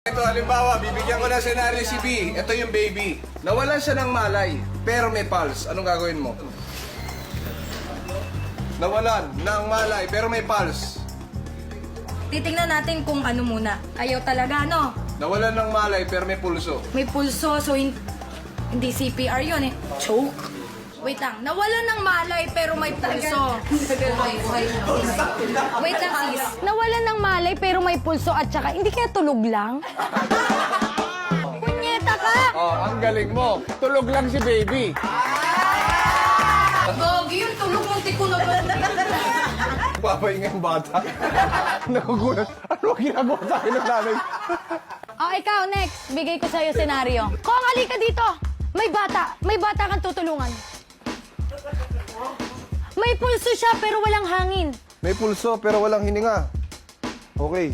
Ito, halimbawa, bibigyan ko ng senaryo si B. Ito yung baby. Nawalan siya ng malay, pero may pulse. Anong gagawin mo? Nawalan ng malay, pero may pulse. Titingnan natin kung ano muna. Ayaw talaga, no? Nawalan ng malay, pero may pulso. May pulso, so hindi CPR yun eh. Choke. Wait lang, nawalan ng malay pero may pulso. Wait lang sis. Nawalan ng malay pero may pulso at saka hindi kaya tulog lang? Punyeta ka! Oh, ang galing mo. Tulog lang si baby. Gogi yung tulog mong tiko na ba? Papahinga yung bata. Nagugulat. Ano ang ginagawa sa akin ng nanay? Oh, ikaw, next. Bigay ko sa'yo senaryo. Kong, halika dito. May bata kang tutulungan. May pulso siya pero walang hangin. May pulso, pero walang hininga. Okay.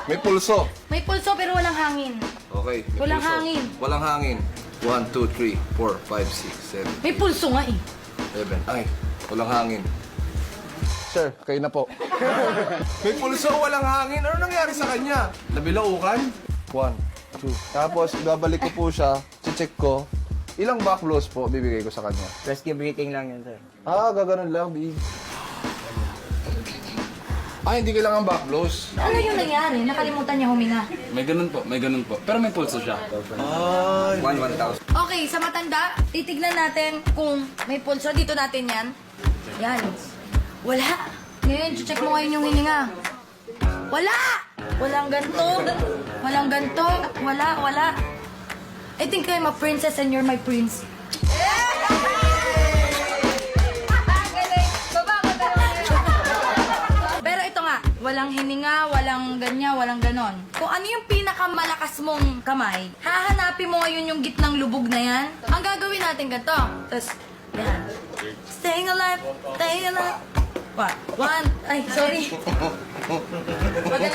May pulso. May pulso pero walang hangin. Okay. May Walang pulso. hangin. Walang hangin. 1, 2, 3, 4, 5, 6, 7, May pulso nga eh. 11. Ay, walang hangin. Sir, kayo na po. May pulso, walang hangin. Ano nangyari sa kanya? Nabilaukan? 1, 2. Tapos, babalik ko po siya. Check ko. Ilang back blows po bibigay ko sa kanya? Rescue breathing lang yan, sir. Ah, gaganon lang, big. Ah, hindi kailangan back blows. Ano yung nangyari? Nakalimutan niya huminga. May ganun po. Pero may pulso siya. Ay. 1,000. Okay, sa matanda, titignan natin kung may pulso. Dito natin yan. Yan. Wala. Ngayon, check mo ngayon yung hininga. Wala! Walang ganto. Walang ganto. Wala. I think I'm a princess and you're my prince. Pero ito nga, walang hininga, walang ganyan, walang ganon. Kung ano yung pinakamalakas mong kamay, hahanapin mo ngayon yung gitnang lubog na yan. Ang gagawin natin ganito. Tapos, yan. Staying alive, staying alive. What? One, ay, sorry. Wala.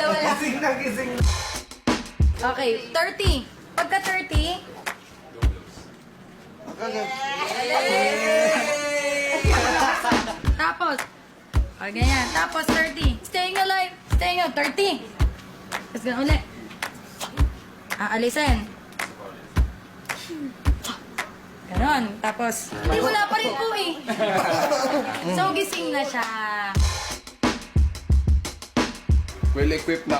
Okay, 30. Pagka 30, tapos, ganyan. Tapos 30. Staying alive. Staying alive. 30. Tapos ganun ulit. Aalisin. Ganon. Tapos, hindi, wala pa rin po eh. So, gising na siya. Well equipped na.